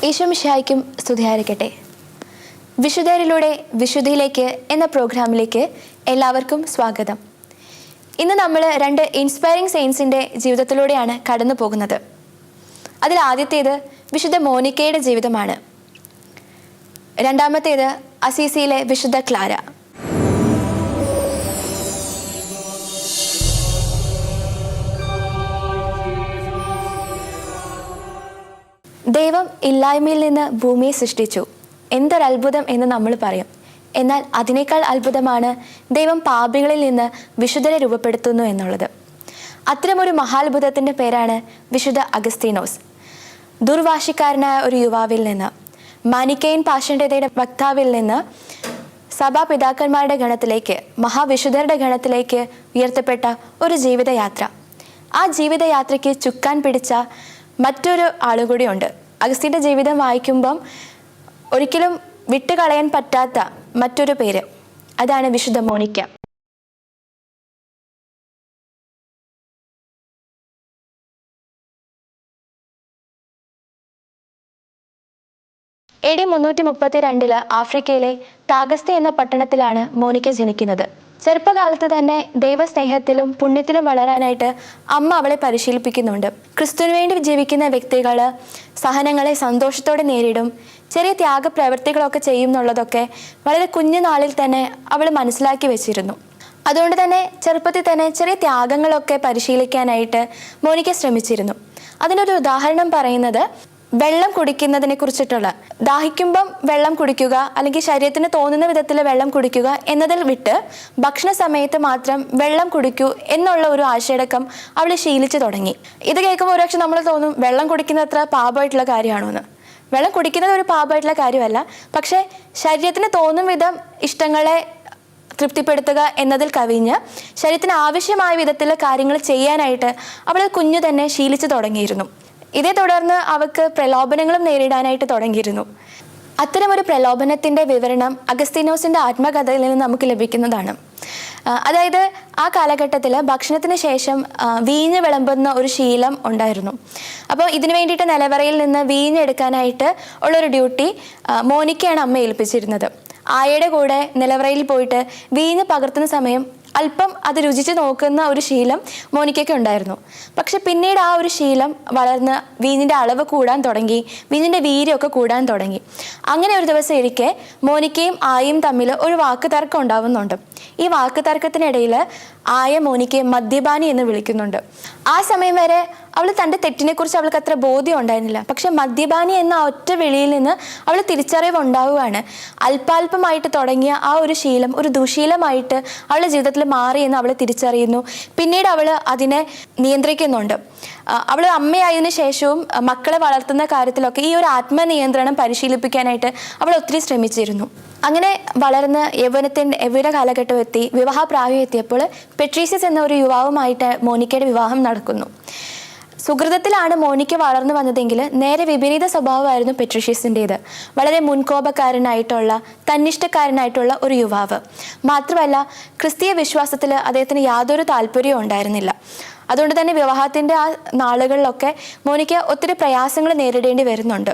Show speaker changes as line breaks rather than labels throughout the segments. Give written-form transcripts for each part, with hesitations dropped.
ഈശോ മിശിഹായ്ക്കും സ്തുതിയായിരിക്കട്ടെ. വിശുദ്ധരിലൂടെ വിശുദ്ധിയിലേക്ക് എന്ന പ്രോഗ്രാമിലേക്ക് എല്ലാവർക്കും സ്വാഗതം. ഇന്ന് നമ്മൾ രണ്ട് ഇൻസ്പയറിംഗ് സെയിൻസിൻ്റെ ജീവിതത്തിലൂടെയാണ് കടന്നു പോകുന്നത്. അതിൽ ആദ്യത്തേത് വിശുദ്ധ മോനിക്കയുടെ ജീവിതമാണ്. രണ്ടാമത്തേത് അസീസിയിലെ വിശുദ്ധ ക്ലാര. ദൈവം ഇല്ലായ്മയിൽ നിന്ന് ഭൂമിയെ സൃഷ്ടിച്ചു. എന്തൊരത്ഭുതം എന്ന് നമ്മൾ പറയും. എന്നാൽ അതിനേക്കാൾ അത്ഭുതമാണ് ദൈവം പാപികളിൽ നിന്ന് വിശുദ്ധരെ രൂപപ്പെടുത്തുന്നു എന്നുള്ളത്. അത്തരമൊരു മഹാത്ഭുതത്തിൻ്റെ പേരാണ് വിശുദ്ധ അഗസ്തീനോസ്. ദുർവാശിക്കാരനായ ഒരു യുവാവിൽ നിന്ന്, മാനിക്കൈൻ പാഷണ്ഡതയുടെ വക്താവിൽ നിന്ന് സഭാപിതാക്കന്മാരുടെ ഗണത്തിലേക്ക്, മഹാവിശുദ്ധരുടെ ഗണത്തിലേക്ക് ഉയർത്തപ്പെട്ട ഒരു ജീവിതയാത്ര. ആ ജീവിതയാത്രയ്ക്ക് ചുക്കാൻ പിടിച്ച മറ്റൊരു ആളുകൂടിയുണ്ട്. അഗസ്തീൻ്റെ ജീവിതം വായിക്കുമ്പം ഒരിക്കലും വിട്ടുകളയാൻ പറ്റാത്ത മറ്റൊരു പേര്, അതാണ് വിശുദ്ധ മോനിക്ക. AD 332 ആഫ്രിക്കയിലെ താഗസ്തെ എന്ന പട്ടണത്തിലാണ് മോനിക്ക ജനിക്കുന്നത്. ചെറുപ്പകാലത്ത് തന്നെ ദൈവസ്നേഹത്തിലും പുണ്യത്തിലും വളരാനായിട്ട് അമ്മ അവളെ പരിശീലിപ്പിക്കുന്നുണ്ട്. ക്രിസ്തുവിന് വേണ്ടി ജീവിക്കുന്ന വ്യക്തികൾ സഹനങ്ങളെ സന്തോഷത്തോടെ നേരിടും, ചെറിയ ത്യാഗപ്രവൃത്തികളൊക്കെ ചെയ്യും എന്നുള്ളതൊക്കെ വളരെ കുഞ്ഞുനാളിൽ തന്നെ അവൾ മനസ്സിലാക്കി വെച്ചിരുന്നു. അതുകൊണ്ട് തന്നെ ചെറുപ്പത്തിൽ തന്നെ ചെറിയ ത്യാഗങ്ങളൊക്കെ പരിശീലിക്കാനായിട്ട് മോനിക്ക ശ്രമിച്ചിരുന്നു. അതിനൊരു ഉദാഹരണം പറയുന്നത് വെള്ളം കുടിക്കുന്നതിനെ കുറിച്ചിട്ടുള്ള, ദാഹിക്കുമ്പം വെള്ളം കുടിക്കുക അല്ലെങ്കിൽ ശരീരത്തിന് തോന്നുന്ന വിധത്തിൽ വെള്ളം കുടിക്കുക എന്നതിൽ വിട്ട് ഭക്ഷണ സമയത്ത് മാത്രം വെള്ളം കുടിക്കൂ എന്നുള്ള ഒരു ആശയടക്കം അവൾ ശീലിച്ചു തുടങ്ങി. ഇത് കേൾക്കുമ്പോൾ ഒരുപക്ഷെ നമ്മൾ തോന്നും വെള്ളം കുടിക്കുന്നത് അത്ര പാപമായിട്ടുള്ള കാര്യമാണോ എന്ന്. വെള്ളം കുടിക്കുന്നത് ഒരു പാപമായിട്ടുള്ള കാര്യമല്ല. പക്ഷേ ശരീരത്തിന് തോന്നും വിധം ഇഷ്ടങ്ങളെ തൃപ്തിപ്പെടുത്തുക എന്നതിൽ കവിഞ്ഞ് ശരീരത്തിന് ആവശ്യമായ വിധത്തിൽ കാര്യങ്ങൾ ചെയ്യാനായിട്ട് അവൾ കുഞ്ഞു തന്നെ ശീലിച്ചു തുടങ്ങിയിരുന്നു. ഇതേ തുടർന്ന് അവൾക്ക് പ്രലോഭനങ്ങളും നേരിടാനായിട്ട് തുടങ്ങിയിരുന്നു. അത്തരമൊരു പ്രലോഭനത്തിൻ്റെ വിവരണം അഗസ്തീനോസിൻ്റെ ആത്മകഥയിൽ നിന്ന് നമുക്ക് ലഭിക്കുന്നതാണ്. അതായത് ആ കാലഘട്ടത്തിൽ ഭക്ഷണത്തിന് ശേഷം വീഞ്ഞ് വിളമ്പുന്ന ഒരു ശീലം ഉണ്ടായിരുന്നു. അപ്പോൾ ഇതിനു വേണ്ടിയിട്ട് നിലവറയിൽ നിന്ന് വീഞ്ഞ് എടുക്കാനായിട്ട് ഉള്ളൊരു ഡ്യൂട്ടി മോനിക്കയാണ് അമ്മ ഏൽപ്പിച്ചിരുന്നത്. ആയയുടെ കൂടെ നിലവറയിൽ പോയിട്ട് വീഞ്ഞ് പകർത്തുന്ന സമയം അല്പം അത് രുചിച്ച് നോക്കുന്ന ഒരു ശീലം മോനിക്കയ്ക്ക് ഉണ്ടായിരുന്നു. പക്ഷെ പിന്നീട് ആ ഒരു ശീലം വളർന്ന് വീഞ്ഞിൻ്റെ അളവ് കൂടാൻ തുടങ്ങി, വീഞ്ഞിൻ്റെ വീര്യമൊക്കെ കൂടാൻ തുടങ്ങി. അങ്ങനെ ഒരു ദിവസം ഇരിക്കെ മോനിക്കയും ആയയും തമ്മിൽ ഒരു വാക്ക് തർക്കം ഉണ്ടാവുന്നുണ്ട്. ഈ വാക്ക് തർക്കത്തിനിടയിൽ ആയ മോനിക്കയെ മദ്യപാനി എന്ന് വിളിക്കുന്നുണ്ട്. ആ സമയം വരെ അവൾ തൻ്റെ തെറ്റിനെക്കുറിച്ച് അവൾക്ക് അത്ര ബോധ്യം ഉണ്ടായിരുന്നില്ല. പക്ഷെ മദ്യപാനി എന്ന ഒറ്റ വിളിയിൽ നിന്ന് അവൾ തിരിച്ചറിവ് ഉണ്ടാവുകയാണ്. അല്പാൽപമായിട്ട് തുടങ്ങിയ ആ ഒരു ശീലം ഒരു ദുശീലമായിട്ട് അവളുടെ ജീവിതത്തിൽ മാറി എന്ന് അവൾ തിരിച്ചറിയുന്നു. പിന്നീട് അവൾ അതിനെ നിയന്ത്രിക്കുന്നുണ്ട്. അവൾ അമ്മയായതിനു ശേഷവും മക്കളെ വളർത്തുന്ന കാര്യത്തിലൊക്കെ ഈ ഒരു ആത്മനിയന്ത്രണം പരിശീലിപ്പിക്കാനായിട്ട് അവൾ ഒത്തിരി ശ്രമിച്ചിരുന്നു. അങ്ങനെ വളർന്ന് യൗവന കാലഘട്ടം എത്തി, വിവാഹപ്രായം എത്തിയപ്പോൾ പെട്രീഷ്യസ് എന്ന ഒരു യുവാവുമായിട്ട് മോനിക്കയുടെ വിവാഹം നടക്കുന്നു. സുഹൃതത്തിലാണ് മോനിക്ക വളർന്നു വന്നതെങ്കിൽ നേരെ വിപരീത സ്വഭാവമായിരുന്നു പെട്രീഷ്യസിൻ്റേത്. വളരെ മുൻകോപക്കാരനായിട്ടുള്ള, തന്നിഷ്ടക്കാരനായിട്ടുള്ള ഒരു യുവാവ്. മാത്രമല്ല ക്രിസ്തീയ വിശ്വാസത്തിൽ അദ്ദേഹത്തിന് യാതൊരു താല്പര്യവും ഉണ്ടായിരുന്നില്ല. അതുകൊണ്ട് തന്നെ വിവാഹത്തിൻ്റെ ആ നാളുകളിലൊക്കെ മോനിക്ക ഒത്തിരി പ്രയാസങ്ങൾ നേരിടേണ്ടി വരുന്നുണ്ട്.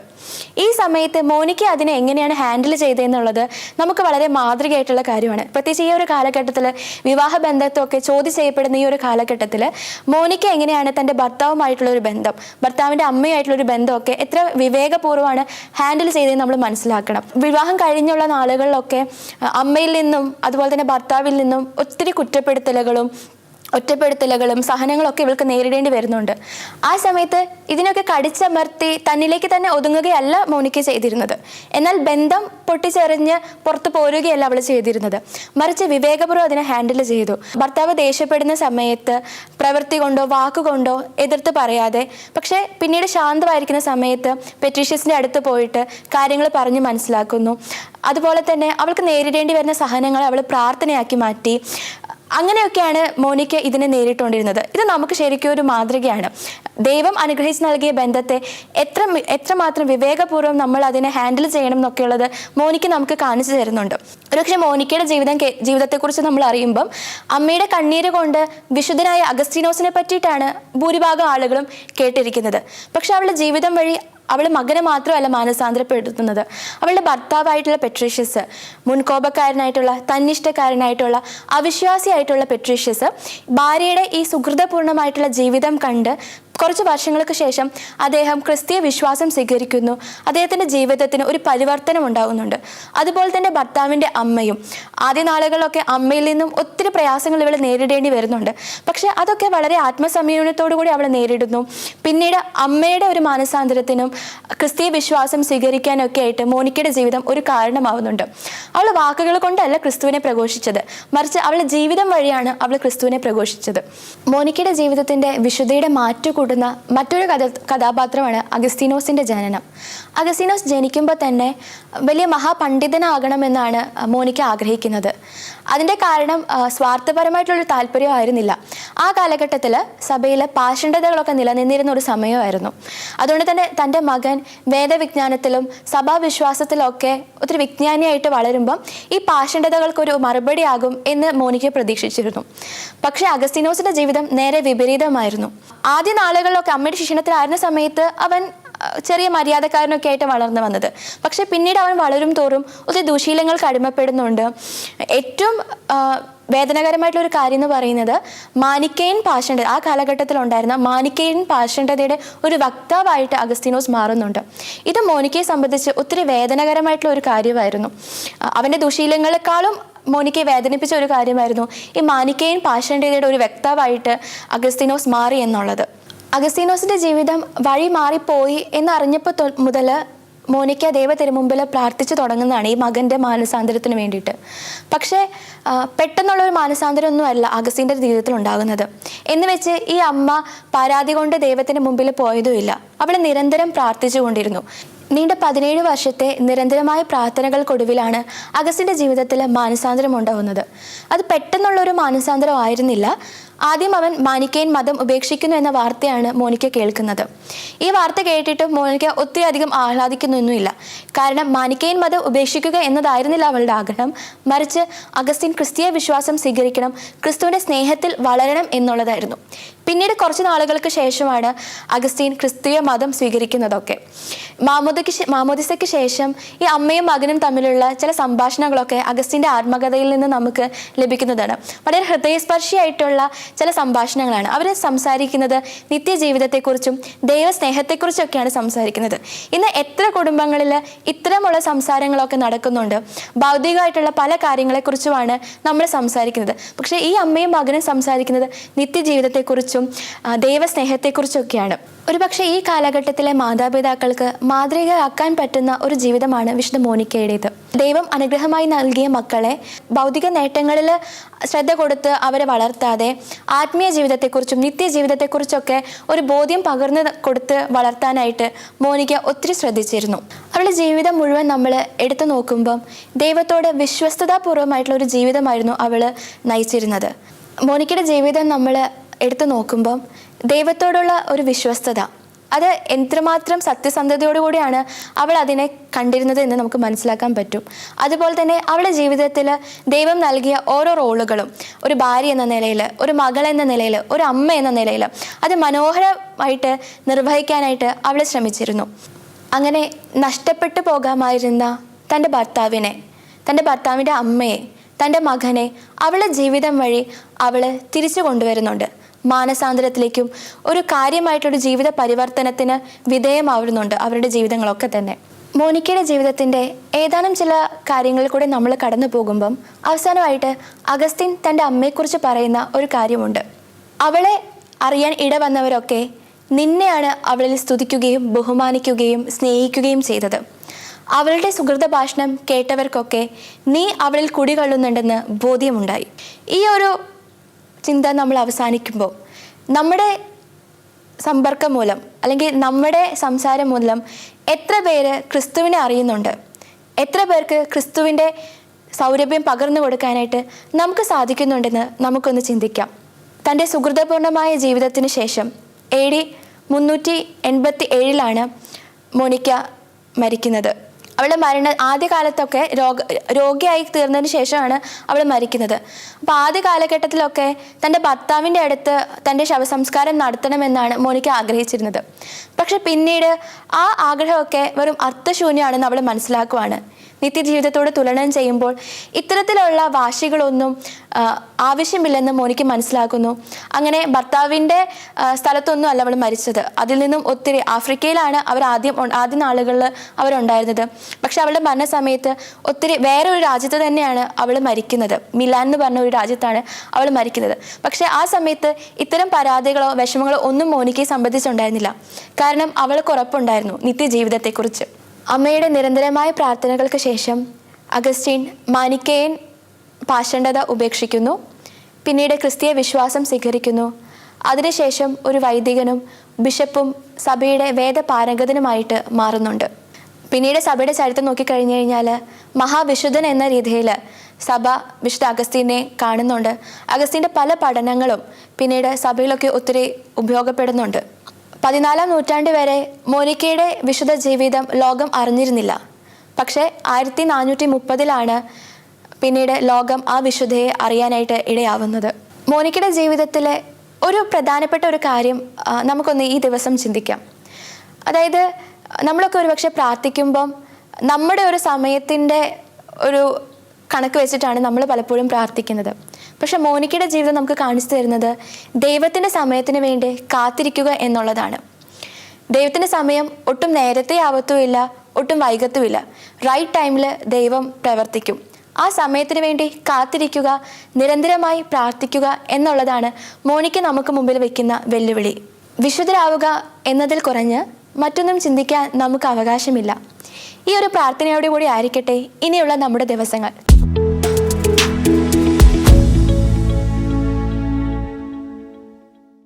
ഈ സമയത്ത് മോനിക്ക അതിനെ എങ്ങനെയാണ് ഹാൻഡിൽ ചെയ്തതെന്നുള്ളത് നമുക്ക് വളരെ മാതൃകയായിട്ടുള്ള കാര്യമാണ്. പ്രത്യേകിച്ച് ഈ ഒരു കാലഘട്ടത്തിൽ വിവാഹ ബന്ധത്തൊക്കെ ചോദ്യം ചെയ്യപ്പെടുന്ന ഈ ഒരു കാലഘട്ടത്തിൽ മോനിക്ക എങ്ങനെയാണ് തൻ്റെ ഭർത്താവുമായിട്ടുള്ളൊരു ബന്ധം, ഭർത്താവിൻ്റെ അമ്മയായിട്ടുള്ളൊരു ബന്ധമൊക്കെ എത്ര വിവേകപൂർവ്വമാണ് ഹാൻഡിൽ ചെയ്തതെന്ന് നമ്മൾ മനസ്സിലാക്കണം. വിവാഹം കഴിഞ്ഞുള്ള നാളുകളിലൊക്കെ അമ്മയിൽ നിന്നും അതുപോലെ തന്നെ ഭർത്താവിൽ നിന്നും ഒത്തിരി ഒറ്റപ്പെടുത്തലുകളും സഹനങ്ങളൊക്കെ ഇവൾക്ക് നേരിടേണ്ടി വരുന്നുണ്ട്. ആ സമയത്ത് ഇതിനൊക്കെ കടിച്ചമർത്തി തന്നിലേക്ക് തന്നെ ഒതുങ്ങുകയല്ല മോനിക്ക ചെയ്തിരുന്നത്. എന്നാൽ ബന്ധം പൊട്ടിച്ചെറിഞ്ഞ് പുറത്തു പോരുകയല്ല അവൾ ചെയ്തിരുന്നത്. മറിച്ച് വിവേകപൂർവ്വം അതിനെ ഹാൻഡിൽ ചെയ്തു. ഭർത്താവ് ദേഷ്യപ്പെടുന്ന സമയത്ത് പ്രവൃത്തി കൊണ്ടോ വാക്കുകൊണ്ടോ എതിർത്ത് പറയാതെ, പക്ഷേ പിന്നീട് ശാന്തമായിരിക്കുന്ന സമയത്ത് പെട്രീഷ്യസിൻ്റെ അടുത്ത് പോയിട്ട് കാര്യങ്ങൾ പറഞ്ഞ് മനസ്സിലാക്കുന്നു. അതുപോലെ തന്നെ അവൾക്ക് നേരിടേണ്ടി വരുന്ന സഹനങ്ങളെ അവൾ പ്രാർത്ഥനയാക്കി മാറ്റി. അങ്ങനെയൊക്കെയാണ് മോനിക്ക ഇതിനെ നേരിട്ടുകൊണ്ടിരുന്നത്. ഇത് നമുക്ക് ശരിക്കും ഒരു മാതൃകയാണ്. ദൈവം അനുഗ്രഹിച്ച് നൽകിയ ബന്ധത്തെ എത്രമാത്രം വിവേകപൂർവ്വം നമ്മൾ അതിനെ ഹാൻഡിൽ ചെയ്യണം എന്നൊക്കെയുള്ളത് മോനിക്ക നമുക്ക് കാണിച്ചു തരുന്നുണ്ട്. ഒരുപക്ഷെ മോനിക്കയുടെ ജീവിതത്തെക്കുറിച്ച് നമ്മൾ അറിയുമ്പം അമ്മയുടെ കണ്ണീര് കൊണ്ട് വിശുദ്ധനായ അഗസ്തീനോസിനെ പറ്റിയിട്ടാണ് ഭൂരിഭാഗം ആളുകളും കേട്ടിരിക്കുന്നത്. പക്ഷെ അവളുടെ ജീവിതം വഴി അവൾ മകനെ മാത്രമല്ല മാനസാന്തരപ്പെടുത്തുന്നത്, അവളുടെ ഭർത്താവായിട്ടുള്ള പെട്രീഷ്യസ്, മുൻകോപക്കാരനായിട്ടുള്ള, തന്നിഷ്ടക്കാരനായിട്ടുള്ള, അവിശ്വാസിയായിട്ടുള്ള പെട്രീഷ്യസ് ഭാര്യയുടെ ഈ സുഹൃതപൂർണമായിട്ടുള്ള ജീവിതം കണ്ട് കുറച്ച് വർഷങ്ങൾക്ക് ശേഷം അദ്ദേഹം ക്രിസ്തീയ വിശ്വാസം സ്വീകരിക്കുന്നു. അദ്ദേഹത്തിൻ്റെ ജീവിതത്തിന് ഒരു പരിവർത്തനം ഉണ്ടാകുന്നുണ്ട്. അതുപോലെ തന്നെ ഭർത്താവിൻ്റെ അമ്മയും, ആദ്യ നാളുകളിലൊക്കെ അമ്മയിൽ നിന്നും ഒത്തിരി പ്രയാസങ്ങൾ ഇവൾ നേരിടേണ്ടി വരുന്നുണ്ട്. പക്ഷെ അതൊക്കെ വളരെ ആത്മസംയമനത്തോടു കൂടി അവൾ നേരിടുന്നു. പിന്നീട് അമ്മയുടെ ഒരു മാനസാന്തരത്തിനും ക്രിസ്തീയ വിശ്വാസം സ്വീകരിക്കാനൊക്കെ ആയിട്ട് മോനിക്കയുടെ ജീവിതം ഒരു കാരണമാവുന്നുണ്ട്. അവൾ വാക്കുകൾ കൊണ്ടല്ല ക്രിസ്തുവിനെ പ്രഘോഷിച്ചത്, മറിച്ച് അവളുടെ ജീവിതം വഴിയാണ് അവൾ ക്രിസ്തുവിനെ പ്രഘോഷിച്ചത്. മോനിക്കയുടെ ജീവിതത്തിൻ്റെ വിശുദ്ധിയുടെ കൂടുന്ന മറ്റൊരു കഥാപാത്രമാണ് അഗസ്തീനോസിന്റെ ജനനം. അഗസ്തീനോസ് ജനിക്കുമ്പോൾ തന്നെ വലിയ മഹാപണ്ഡിതനാകണമെന്നാണ് മോനിക്ക ആഗ്രഹിക്കുന്നത്. അതിൻ്റെ കാരണം സ്വാർത്ഥപരമായിട്ടുള്ളൊരു താല്പര്യമായിരുന്നില്ല. ആ കാലഘട്ടത്തിൽ സഭയിൽ പാഷണ്ഡതകളൊക്കെ നിലനിന്നിരുന്ന ഒരു സമയമായിരുന്നു. അതുകൊണ്ട് തന്നെ തൻ്റെ മകൻ വേദവിജ്ഞാനത്തിലും സഭാവിശ്വാസത്തിലൊക്കെ ഒത്തിരി വിജ്ഞാനിയായിട്ട് വളരുമ്പം ഈ പാഷണ്ഡതകൾക്കൊരു മറുപടിയാകും എന്ന് മോനിക്ക പ്രതീക്ഷിച്ചിരുന്നു. പക്ഷേ അഗസ്തീനോസിന്റെ ജീവിതം നേരെ വിപരീതമായിരുന്നു. ആദ്യ നാളുകളിലൊക്കെ അമ്മയുടെ ശിക്ഷണത്തിലായിരുന്ന സമയത്ത് അവൻ ചെറിയ മര്യാദക്കാരനൊക്കെ ആയിട്ട് വളർന്നു വന്നത്. പക്ഷെ പിന്നീട് അവൻ വളരും തോറും ഒത്തിരി ദുശീലങ്ങൾക്ക് അടിമപ്പെടുന്നുണ്ട്. ഏറ്റവും വേദനകരമായിട്ടുള്ള ഒരു കാര്യം എന്ന് പറയുന്നത് മാനിക്കൈൻ പാഷണ്ഡത, ആ കാലഘട്ടത്തിൽ ഉണ്ടായിരുന്ന മാനിക്കൈൻ പാഷണ്ഡതയുടെ ഒരു വക്താവായിട്ട് അഗസ്തീനോസ് മാറുന്നുണ്ട്. ഇത് മോനിക്കയെ സംബന്ധിച്ച് ഒത്തിരി വേദനകരമായിട്ടുള്ള ഒരു കാര്യമായിരുന്നു. അവൻ്റെ ദുശീലങ്ങളെക്കാളും മോനിക്കയെ വേദനിപ്പിച്ച ഒരു കാര്യമായിരുന്നു ഈ മാനിക്കൈൻ പാഷണ്ഡതയുടെ ഒരു വക്താവായിട്ട് അഗസ്തീനോസ് മാറി എന്നുള്ളത്. അഗസ്തീനോസിന്റെ ജീവിതം വഴി മാറിപ്പോയി എന്നറിഞ്ഞപ്പോൾ മുതൽ മോനിക്ക ദൈവത്തിരുമുമ്പിൽ പ്രാർത്ഥിച്ചു തുടങ്ങുന്നതാണ് ഈ മകൻ്റെ മാനസാന്തരത്തിന് വേണ്ടിയിട്ട്. പക്ഷേ പെട്ടെന്നുള്ളൊരു മാനസാന്തരമൊന്നുമല്ല അഗസ്തീൻ്റെ ജീവിതത്തിൽ ഉണ്ടാകുന്നത്. എന്ന് വെച്ച് ഈ അമ്മ പരാതി കൊണ്ട് ദൈവത്തിന് മുമ്പിൽ പോയതുമില്ല. അവൾ നിരന്തരം പ്രാർത്ഥിച്ചു കൊണ്ടിരുന്നു. നീണ്ട 17 വർഷത്തെ നിരന്തരമായ പ്രാർത്ഥനകൾക്കൊടുവിലാണ് അഗസ്തീൻ്റെ ജീവിതത്തിൽ മാനസാന്തരം ഉണ്ടാകുന്നത്. അത് പെട്ടെന്നുള്ളൊരു മാനസാന്തരം ആയിരുന്നില്ല. ആദ്യം അവൻ മാനിക്കൈൻ മതം ഉപേക്ഷിക്കുന്നു എന്ന വാർത്തയാണ് മോനിക്ക കേൾക്കുന്നത്. ഈ വാർത്ത കേട്ടിട്ട് മോനിക്ക ഒത്തിരി അധികം ആഹ്ലാദിക്കുന്നൊന്നുമില്ല. കാരണം മാനിക്കൈൻ മതം ഉപേക്ഷിക്കുക എന്നതായിരുന്നില്ല അവളുടെ ആഗ്രഹം, മറിച്ച് അഗസ്തീൻ ക്രിസ്തീയ വിശ്വാസം സ്വീകരിക്കണം, ക്രിസ്തുവിൻ്റെ സ്നേഹത്തിൽ വളരണം എന്നുള്ളതായിരുന്നു. പിന്നീട് കുറച്ച് നാളുകൾക്ക് ശേഷമാണ് അഗസ്തീൻ ക്രിസ്തീയ മതം സ്വീകരിക്കുന്നതൊക്കെ. മാമോദിസയ്ക്ക് ശേഷം ഈ അമ്മയും മകനും തമ്മിലുള്ള ചില സംഭാഷണങ്ങളൊക്കെ അഗസ്തീൻ്റെ ആത്മകഥയിൽ നിന്ന് നമുക്ക് ലഭിക്കുന്നതാണ്. വളരെ ഹൃദയസ്പർശിയായിട്ടുള്ള ചില സംഭാഷണങ്ങളാണ്. അവർ സംസാരിക്കുന്നത് നിത്യജീവിതത്തെക്കുറിച്ചും ദൈവസ്നേഹത്തെക്കുറിച്ചൊക്കെയാണ് സംസാരിക്കുന്നത്. ഇന്ന് എത്ര കുടുംബങ്ങളിൽ ഇത്തരമുള്ള സംസാരങ്ങളൊക്കെ നടക്കുന്നുണ്ട്. ഭൗതികമായിട്ടുള്ള പല കാര്യങ്ങളെക്കുറിച്ചുമാണ് നമ്മൾ സംസാരിക്കുന്നത്. പക്ഷേ ഈ അമ്മയും മകനും സംസാരിക്കുന്നത് നിത്യജീവിതത്തെക്കുറിച്ചും ദൈവസ്നേഹത്തെക്കുറിച്ചൊക്കെയാണ്. ഒരുപക്ഷെ ഈ കാലഘട്ടത്തിലെ മാതാപിതാക്കൾക്ക് മാതൃകയാക്കാൻ പറ്റുന്ന ഒരു ജീവിതമാണ് വിശുദ്ധ മോനിക്കയുടേത്. ദൈവം അനുഗ്രഹമായി നൽകിയ മക്കളെ ഭൗതിക നേട്ടങ്ങളിൽ ശ്രദ്ധ കൊടുത്ത് അവരെ വളർത്താതെ ആത്മീയ ജീവിതത്തെക്കുറിച്ചും നിത്യജീവിതത്തെക്കുറിച്ചൊക്കെ ഒരു ബോധ്യം പകർന്നു കൊടുത്ത് വളർത്താനായിട്ട് മോനിക്ക ഒത്തിരി ശ്രദ്ധിച്ചിരുന്നു. അവളുടെ ജീവിതം മുഴുവൻ നമ്മൾ എടുത്തു നോക്കുമ്പം ദൈവത്തോട് വിശ്വസ്തതാപൂർവ്വമായിട്ടുള്ള ഒരു ജീവിതമായിരുന്നു അവൾ നയിച്ചിരുന്നത്. മോനിക്കയുടെ ജീവിതം നമ്മൾ എടുത്തു നോക്കുമ്പം ദൈവത്തോടുള്ള ഒരു വിശ്വസ്തത, അത് എത്രമാത്രം സത്യസന്ധതയോടുകൂടിയാണ് അവൾ അതിനെ കണ്ടിരുന്നത് എന്ന് നമുക്ക് മനസ്സിലാക്കാൻ പറ്റും. അതുപോലെ തന്നെ അവളുടെ ജീവിതത്തിൽ ദൈവം നൽകിയ ഓരോ റോളുകളും ഒരു ഭാര്യ എന്ന നിലയിൽ, ഒരു മകൾ എന്ന നിലയിൽ, ഒരു അമ്മ എന്ന നിലയിൽ അത് മനോഹരമായിട്ട് നിർവഹിക്കാനായിട്ട് അവൾ ശ്രമിച്ചിരുന്നു. അങ്ങനെ നഷ്ടപ്പെട്ടു പോകാമായിരുന്ന തൻ്റെ ഭർത്താവിനെ, തൻ്റെ ഭർത്താവിൻ്റെ അമ്മയെ, തൻ്റെ മകനെ അവളുടെ ജീവിതം വഴി അവൾ തിരിച്ചു കൊണ്ടുവരുന്നുണ്ട്. മാനസാന്തരത്തിലേക്കും ഒരു കാര്യമായിട്ടൊരു ജീവിത പരിവർത്തനത്തിന് വിധേയമാവുന്നുണ്ട് അവരുടെ ജീവിതങ്ങളൊക്കെ തന്നെ. മോനിക്കയുടെ ജീവിതത്തിൻ്റെ ഏതാനും ചില കാര്യങ്ങളിൽ കൂടെ നമ്മൾ കടന്നു പോകുമ്പം അവസാനമായിട്ട് അഗസ്തീൻ തൻ്റെ അമ്മയെക്കുറിച്ച് പറയുന്ന ഒരു കാര്യമുണ്ട്. അവളെ അറിയാൻ ഇടവന്നവരൊക്കെ നിന്നെയാണ് അവളിൽ സ്തുതിക്കുകയും ബഹുമാനിക്കുകയും സ്നേഹിക്കുകയും ചെയ്തത്. അവളുടെ സുഹൃത ഭാഷണം കേട്ടവർക്കൊക്കെ നീ അവളിൽ കുടികൊള്ളുന്നുണ്ടെന്ന് ബോധ്യമുണ്ടായി. ഈ ഒരു ചിന്ത നമ്മൾ അവസാനിക്കുമ്പോൾ നമ്മുടെ സമ്പർക്കം മൂലം അല്ലെങ്കിൽ നമ്മുടെ സംസാരം മൂലം എത്ര പേര് ക്രിസ്തുവിനെ അറിയുന്നുണ്ട്, എത്ര പേർക്ക് ക്രിസ്തുവിൻ്റെ സൗരഭ്യം പകർന്നു കൊടുക്കാനായിട്ട് നമുക്ക് സാധിക്കുന്നുണ്ടെന്ന് നമുക്കൊന്ന് ചിന്തിക്കാം. തൻ്റെ സുഹൃതപൂർണമായ ജീവിതത്തിന് ശേഷം AD 387 മോനിക്ക മരിക്കുന്നത്. അവളുടെ ആദ്യകാലത്തൊക്കെ രോഗിയായി തീർന്നതിന് ശേഷമാണ് അവൾ മരിക്കുന്നത്. അപ്പോൾ ആദ്യ കാലഘട്ടത്തിലൊക്കെ തൻ്റെ ഭർത്താവിൻ്റെ അടുത്ത് തൻ്റെ ശവസംസ്കാരം നടത്തണമെന്നാണ് മോനിക്ക ആഗ്രഹിച്ചിരുന്നത്. പക്ഷെ പിന്നീട് ആ ആഗ്രഹമൊക്കെ വെറും അർത്ഥശൂന്യമാണെന്ന് അവൾ മനസ്സിലാക്കുവാണ്. നിത്യജീവിതത്തോട് തുലനം ചെയ്യുമ്പോൾ ഇത്തരത്തിലുള്ള വാശികളൊന്നും ആവശ്യമില്ലെന്ന് മോനിക്ക് മനസ്സിലാക്കുന്നു. അങ്ങനെ ഭർത്താവിൻ്റെ സ്ഥലത്തൊന്നും അല്ല അവൾ മരിച്ചത്. അതിൽ നിന്നും ഒത്തിരി ആഫ്രിക്കയിലാണ് അവർ ആദ്യ നാളുകളിൽ അവരുണ്ടായിരുന്നത്. പക്ഷെ അവളുടെ മരണസമയത്ത് ഒത്തിരി വേറൊരു രാജ്യത്ത് തന്നെയാണ് അവൾ മരിക്കുന്നത്. മിലാൻ എന്ന് പറഞ്ഞ ഒരു രാജ്യത്താണ് അവൾ മരിക്കുന്നത്. പക്ഷെ ആ സമയത്ത് ഇത്തരം പരാതികളോ വിഷമങ്ങളോ ഒന്നും മോനിക്കയെ സംബന്ധിച്ചുണ്ടായിരുന്നില്ല. കാരണം അവൾക്ക് ഉറപ്പുണ്ടായിരുന്നു നിത്യജീവിതത്തെക്കുറിച്ച്. അമ്മയുടെ നിരന്തരമായ പ്രാർത്ഥനകൾക്ക് ശേഷം അഗസ്റ്റിൻ മാനിക്കേയൻ പാഷണ്ഡത ഉപേക്ഷിക്കുന്നു. പിന്നീട് ക്രിസ്തീയ വിശ്വാസം സ്വീകരിക്കുന്നു. അതിനുശേഷം ഒരു വൈദികനും ബിഷപ്പും സഭയുടെ വേദപാരംഗതനുമായിട്ട് മാറുന്നുണ്ട്. പിന്നീട് സഭയുടെ ചരിത്രം നോക്കിക്കഴിഞ്ഞു കഴിഞ്ഞാൽ മഹാവിശുദ്ധൻ എന്ന രീതിയിൽ സഭ വിശുദ്ധ അഗസ്തീനെ കാണുന്നുണ്ട്. അഗസ്തീൻ്റെ പല പഠനങ്ങളും പിന്നീട് സഭയിലൊക്കെ ഒത്തിരി ഉപയോഗപ്പെടുന്നുണ്ട്. 14-ാം നൂറ്റാണ്ട് വരെ മോനിക്കയുടെ വിശുദ്ധ ജീവിതം ലോകം അറിഞ്ഞിരുന്നില്ല. പക്ഷേ 1430 പിന്നീട് ലോകം ആ വിശുദ്ധയെ അറിയാനായിട്ട് ഇടയാവുന്നത്. മോനിക്കയുടെ ജീവിതത്തിലെ ഒരു പ്രധാനപ്പെട്ട ഒരു കാര്യം നമുക്കൊന്ന് ഈ ദിവസം ചിന്തിക്കാം. അതായത് നമ്മളൊക്കെ ഒരുപക്ഷെ പ്രാർത്ഥിക്കുമ്പം നമ്മുടെ ഒരു സമയത്തിൻ്റെ ഒരു കണക്ക് വെച്ചിട്ടാണ് നമ്മൾ പലപ്പോഴും പ്രാർത്ഥിക്കുന്നത്. പക്ഷെ മോനിക്കയുടെ ജീവിതം നമുക്ക് കാണിച്ചു തരുന്നത് ദൈവത്തിൻ്റെ സമയത്തിന് വേണ്ടി കാത്തിരിക്കുക എന്നുള്ളതാണ്. ദൈവത്തിൻ്റെ സമയം ഒട്ടും നേരത്തെ ആവത്തുമില്ല, ഒട്ടും വൈകത്തുമില്ല. റൈറ്റ് ടൈമിൽ ദൈവം പ്രവർത്തിക്കും. ആ സമയത്തിന് വേണ്ടി കാത്തിരിക്കുക, നിരന്തരമായി പ്രാർത്ഥിക്കുക എന്നുള്ളതാണ് മോനിക്ക നമുക്ക് മുമ്പിൽ വെക്കുന്ന വെല്ലുവിളി. വിശുദ്ധരാവുക എന്നതിൽ കുറഞ്ഞ് മറ്റൊന്നും ചിന്തിക്കാൻ നമുക്ക് അവകാശമില്ല. ഈ ഒരു പ്രാർത്ഥനയോടുകൂടി ആയിരിക്കട്ടെ ഇനിയുള്ള നമ്മുടെ ദിവസങ്ങൾ.